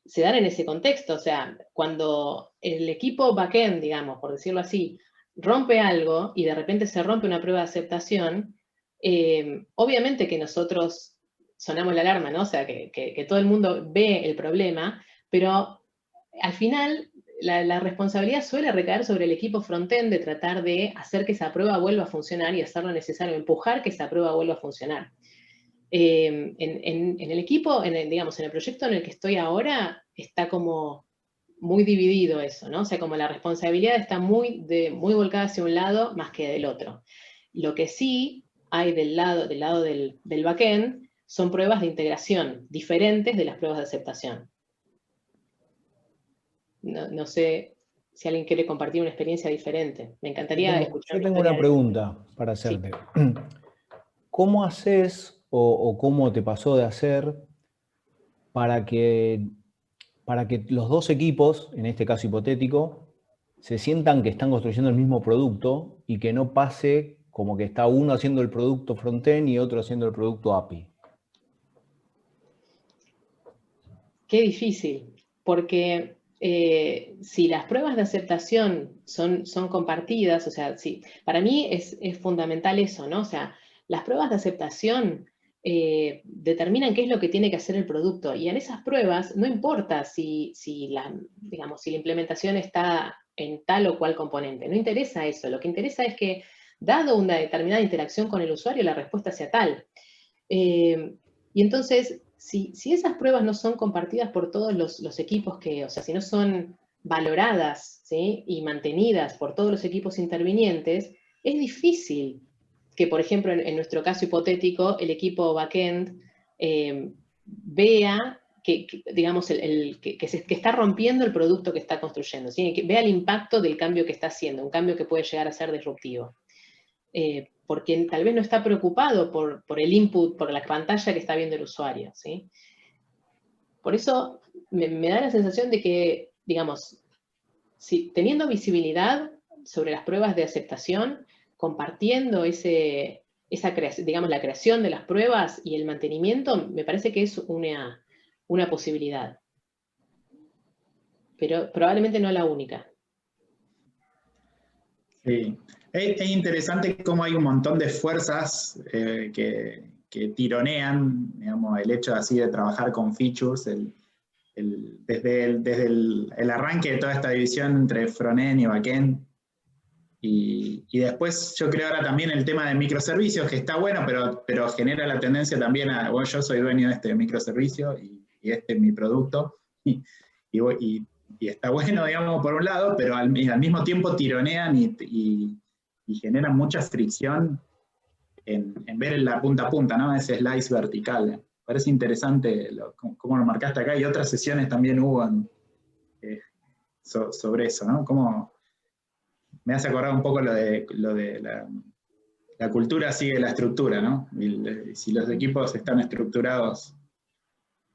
se dan en ese contexto. O sea, cuando el equipo backend, digamos, por decirlo así, rompe algo y de repente se rompe una prueba de aceptación, obviamente que nosotros sonamos la alarma, ¿no? O sea, que todo el mundo ve el problema, pero al final la responsabilidad suele recaer sobre el equipo frontend de tratar de hacer que esa prueba vuelva a funcionar y hacer lo necesario, empujar que esa prueba vuelva a funcionar. En el equipo, digamos, en el proyecto en el que estoy ahora, está como muy dividido eso, ¿no? O sea, como la responsabilidad está muy volcada hacia un lado más que del otro. Lo que sí hay del lado del backend son pruebas de integración diferentes de las pruebas de aceptación. No sé si alguien quiere compartir una experiencia diferente. Me encantaría escuchar. Yo tengo una pregunta para hacerte. Sí. ¿Cómo haces o cómo te pasó de hacer para que los dos equipos, en este caso hipotético, se sientan que están construyendo el mismo producto y que no pase como que está uno haciendo el producto frontend y otro haciendo el producto API. Qué difícil, porque si las pruebas de aceptación son compartidas, o sea, sí, para mí es fundamental eso, ¿no? O sea, las pruebas de aceptación determinan qué es lo que tiene que hacer el producto, y en esas pruebas no importa si la implementación está en tal o cual componente, no interesa eso, lo que interesa es que, dado una determinada interacción con el usuario, la respuesta sea tal. Y entonces, si esas pruebas no son compartidas por todos los equipos o sea, si no son valoradas, ¿sí?, y mantenidas por todos los equipos intervinientes, es difícil que, por ejemplo, en nuestro caso hipotético, el equipo backend vea digamos, que está rompiendo el producto que está construyendo, ¿sí?, que vea el impacto del cambio que está haciendo, un cambio que puede llegar a ser disruptivo. Porque tal vez no está preocupado por el input, por la pantalla que está viendo el usuario, ¿sí? Por eso me da la sensación de que, digamos, teniendo visibilidad sobre las pruebas de aceptación, compartiendo digamos, la creación de las pruebas y el mantenimiento, me parece que es una posibilidad. Pero probablemente no la única. Sí. Es interesante cómo hay un montón de fuerzas que tironean, digamos, el hecho así de trabajar con features, desde el arranque de toda esta división entre frontend y backend. Y después yo creo ahora también el tema de microservicios, que está bueno, pero genera la tendencia también a, bueno, yo soy dueño de este microservicio y este es mi producto. Y está bueno, digamos, por un lado, pero al mismo tiempo tironean y generan mucha fricción en ver la punta a punta, ¿no? Ese slice vertical. Parece interesante cómo lo marcaste acá, y otras sesiones también hubo sobre eso, ¿no? Me hace acordar un poco lo de la cultura sigue la estructura, ¿no? Y si los equipos están estructurados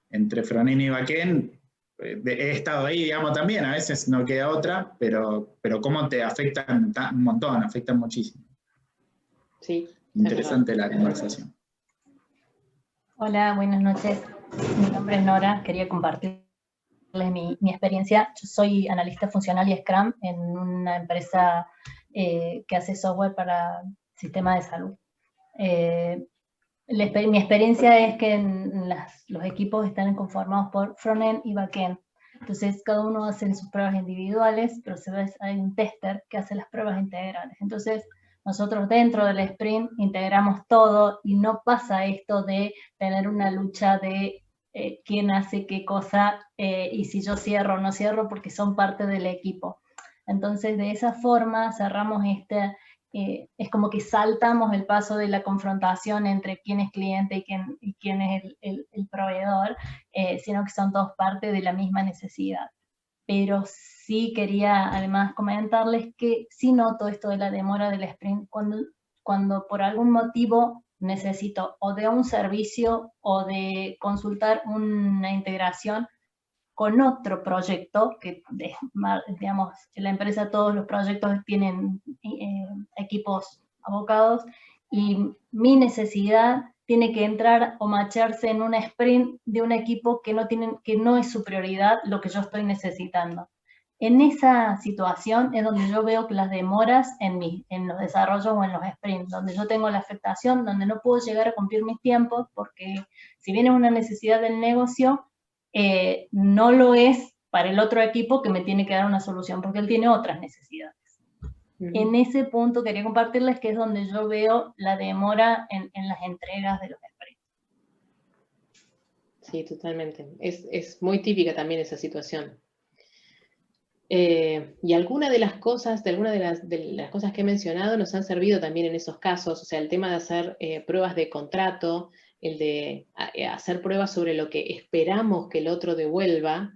entre frontend y backend, he estado ahí, digamos, también, a veces no queda otra, pero cómo te afectan un montón, afectan muchísimo. Sí. Interesante la conversación. Hola, buenas noches. Mi nombre es Nora, quería compartirles mi experiencia. Yo soy analista funcional y Scrum en una empresa que hace software para sistemas de salud. Mi experiencia es que los equipos están conformados por frontend y backend. Entonces, cada uno hace sus pruebas individuales, pero hay un tester que hace las pruebas integrales. Entonces, nosotros dentro del sprint integramos todo y no pasa esto de tener una lucha de quién hace qué cosa y si yo cierro o no cierro, porque son parte del equipo. Entonces, de esa forma cerramos es como que saltamos el paso de la confrontación entre quién es cliente y quién es el proveedor, sino que son todos parte de la misma necesidad. Pero sí quería además comentarles que sí noto esto de la demora del sprint cuando por algún motivo necesito o de un servicio o de consultar una integración con otro proyecto, que digamos, en la empresa todos los proyectos tienen equipos abocados, y mi necesidad tiene que entrar o macharse en un sprint de un equipo que no es su prioridad lo que yo estoy necesitando. En esa situación es donde yo veo que las demoras en los desarrollos o en los sprints, donde yo tengo la afectación, donde no puedo llegar a cumplir mis tiempos, porque si bien es una necesidad del negocio, no lo es para el otro equipo que me tiene que dar una solución, porque él tiene otras necesidades. En ese punto quería compartirles que es donde yo veo la demora en las entregas de los sprints. Sí, totalmente. Es muy típica también esa situación. Y algunas de las cosas que he mencionado nos han servido también en esos casos, o sea, el tema de hacer pruebas de contrato, el de hacer pruebas sobre lo que esperamos que el otro devuelva,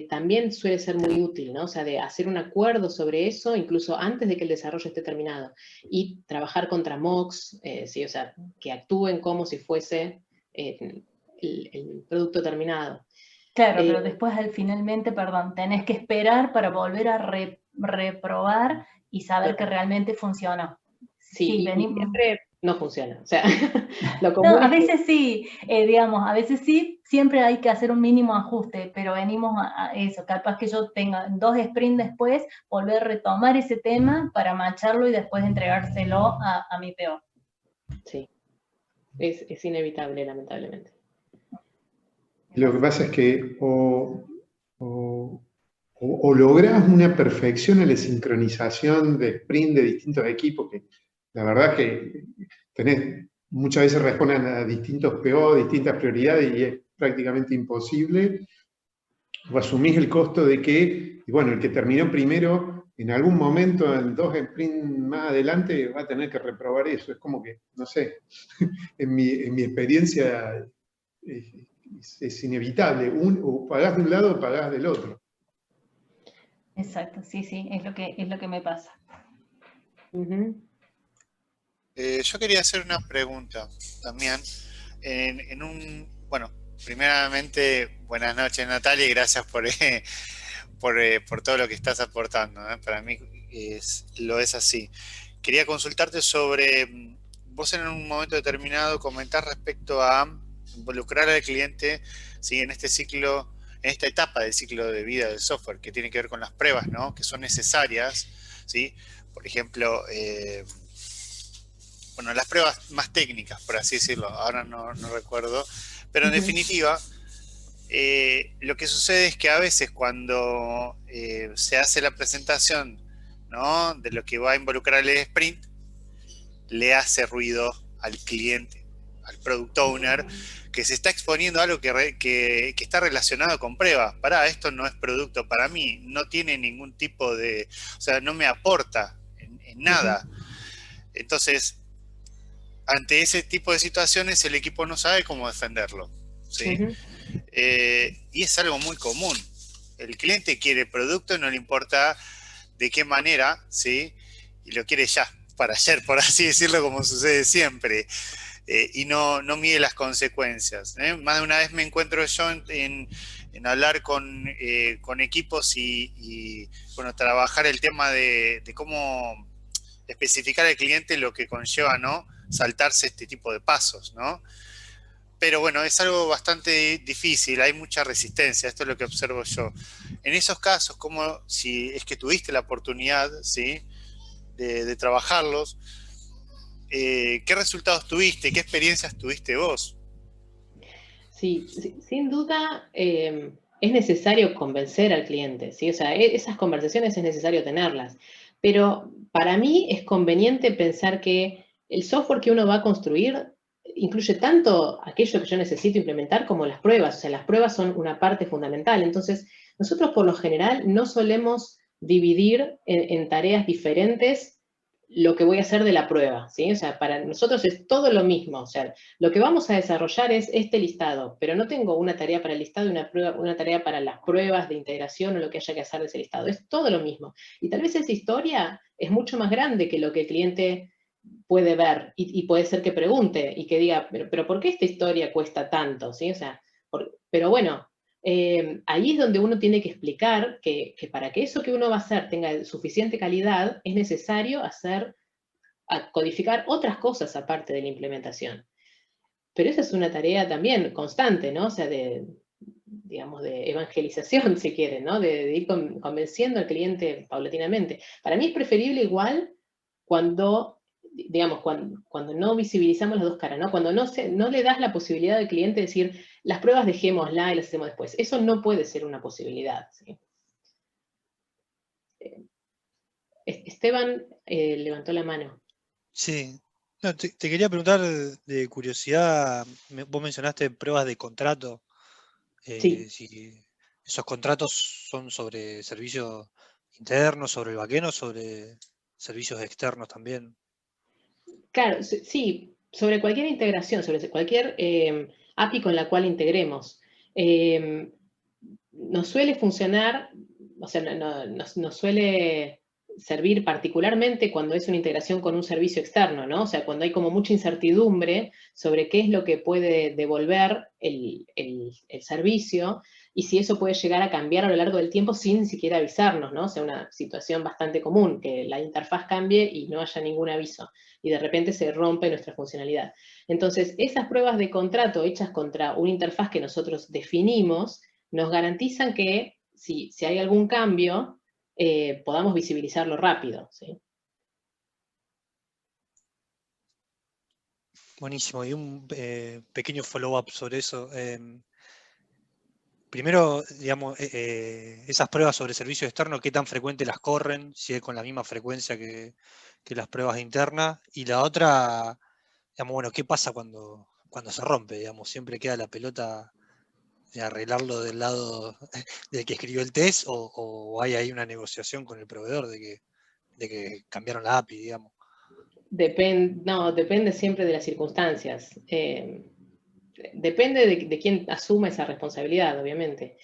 también suele ser muy útil, ¿no? O sea, de hacer un acuerdo sobre eso, incluso antes de que el desarrollo esté terminado, y trabajar contra mocks, ¿sí? O sea, que actúen como si fuese el producto terminado. Claro, pero después finalmente, perdón, tenés que esperar para volver a reprobar y saber que realmente funcionó. Sí, y venimos... siempre no funciona. O sea, lo No, común a es que- veces sí, digamos, a veces sí, siempre hay que hacer un mínimo ajuste, pero venimos a eso, capaz que yo tenga 2 sprints después, volver a retomar ese tema para macharlo y después entregárselo a mi PO. Sí, es inevitable, lamentablemente. Lo que pasa es que o lográs una perfección en la sincronización de sprint de distintos equipos, que la verdad que muchas veces responden a distintos PO, distintas prioridades, y es prácticamente imposible, o asumís el costo de que, y bueno, el que terminó primero, en algún momento, en 2 sprints más adelante, va a tener que reprobar eso. Es como que, no sé, en mi experiencia es inevitable. O pagás de un lado o pagás del otro. Exacto, sí, es lo que me pasa. Ujú. Yo quería hacer una pregunta también. Bueno, primeramente, buenas noches, Natalia, y gracias por todo lo que estás aportando, ¿eh? Para mí lo es así. Quería consultarte sobre, vos en un momento determinado comentás respecto a involucrar al cliente, ¿sí? En este ciclo, en esta etapa del ciclo de vida del software, que tiene que ver con las pruebas, ¿no? Que son necesarias, ¿sí? Por ejemplo, bueno, las pruebas más técnicas, por así decirlo, ahora no recuerdo, pero en definitiva, lo que sucede es que a veces cuando se hace la presentación, ¿no?, de lo que va a involucrar el sprint, le hace ruido al cliente, al product owner, que se está exponiendo a algo que está relacionado con pruebas. Esto no es producto para mí, no tiene ningún tipo de, o sea, no me aporta en nada. Entonces, ante ese tipo de situaciones, el equipo no sabe cómo defenderlo, ¿sí? Y es algo muy común. El cliente quiere producto, no le importa de qué manera, ¿sí? Y lo quiere ya, para ayer, por así decirlo, como sucede siempre. Y no mide las consecuencias, ¿eh? Más de una vez me encuentro yo en hablar con equipos y, bueno, trabajar el tema de cómo especificar al cliente lo que conlleva, ¿no?, saltarse este tipo de pasos, ¿no? Pero bueno, es algo bastante difícil, hay mucha resistencia, esto es lo que observo yo. En esos casos, como si es que tuviste la oportunidad, ¿sí?, de trabajarlos, ¿qué resultados tuviste? ¿Qué experiencias tuviste vos? Sí, sin duda es necesario convencer al cliente, ¿sí? O sea, esas conversaciones es necesario tenerlas. Pero para mí es conveniente pensar que el software que uno va a construir incluye tanto aquello que yo necesito implementar como las pruebas. O sea, las pruebas son una parte fundamental. Entonces, nosotros por lo general no solemos dividir en tareas diferentes lo que voy a hacer de la prueba, ¿sí? O sea, para nosotros es todo lo mismo. O sea, lo que vamos a desarrollar es este listado, pero no tengo una tarea para el listado y una tarea para las pruebas de integración o lo que haya que hacer de ese listado. Es todo lo mismo. Y tal vez esa historia es mucho más grande que lo que el cliente puede ver y puede ser que pregunte y que diga, pero ¿por qué esta historia cuesta tanto? ¿Sí? O sea, pero bueno, ahí es donde uno tiene que explicar que para que eso que uno va a hacer tenga suficiente calidad, es necesario codificar otras cosas aparte de la implementación. Pero esa es una tarea también constante, ¿no? O sea, digamos, de evangelización, si quieren, ¿no? De ir convenciendo al cliente paulatinamente. Para mí es preferible igual cuando, digamos, cuando no visibilizamos las dos caras, ¿no? Cuando no le das la posibilidad al cliente de decir, las pruebas dejémosla y las hacemos después. Eso no puede ser una posibilidad, ¿sí? Esteban levantó la mano. Sí. No, te quería preguntar de curiosidad, vos mencionaste pruebas de contrato. Sí. Si esos contratos son sobre servicios internos, sobre el backend o sobre servicios externos también. Claro, sí, sobre cualquier integración, sobre cualquier API con la cual integremos. Nos suele funcionar, o sea, nos suele servir particularmente cuando es una integración con un servicio externo, ¿no? O sea, cuando hay como mucha incertidumbre sobre qué es lo que puede devolver el servicio, y si eso puede llegar a cambiar a lo largo del tiempo sin ni siquiera avisarnos, ¿no? O sea, una situación bastante común, que la interfaz cambie y no haya ningún aviso, y de repente se rompe nuestra funcionalidad. Entonces, esas pruebas de contrato hechas contra una interfaz que nosotros definimos, nos garantizan que si hay algún cambio, podamos visibilizarlo rápido, ¿sí? Buenísimo. Y un pequeño follow-up sobre eso. Primero, digamos, esas pruebas sobre servicio externo, ¿qué tan frecuente las corren? Si es con la misma frecuencia que las pruebas internas. Y la otra, digamos, bueno, ¿qué pasa cuando se rompe? Digamos, siempre queda la pelota de arreglarlo del lado del que escribió el test, o hay ahí una negociación con el proveedor de que cambiaron la API, digamos. Depende siempre de las circunstancias. Depende de quién asuma esa responsabilidad, obviamente.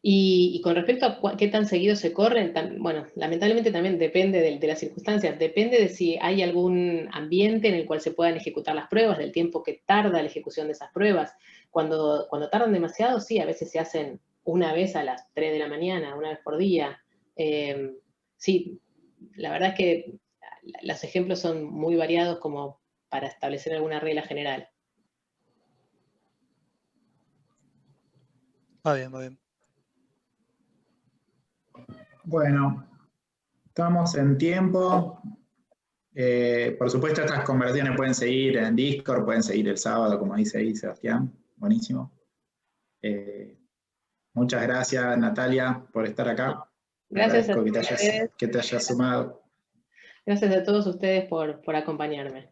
Y con respecto a qué tan seguido se corren, bueno, lamentablemente también depende de las circunstancias, depende de si hay algún ambiente en el cual se puedan ejecutar las pruebas, del tiempo que tarda la ejecución de esas pruebas. Cuando tardan demasiado, sí, a veces se hacen una vez a las 3 de la mañana, una vez por día. Sí, la verdad es que los ejemplos son muy variados como para establecer alguna regla general. Va bien, va bien. Bueno, estamos en tiempo. Por supuesto, estas conversaciones pueden seguir en Discord, pueden seguir el sábado, como dice ahí Sebastián. Buenísimo. Muchas gracias, Natalia, por estar acá. Gracias a agradezco ustedes. que te hayas sumado. Gracias a todos ustedes por acompañarme.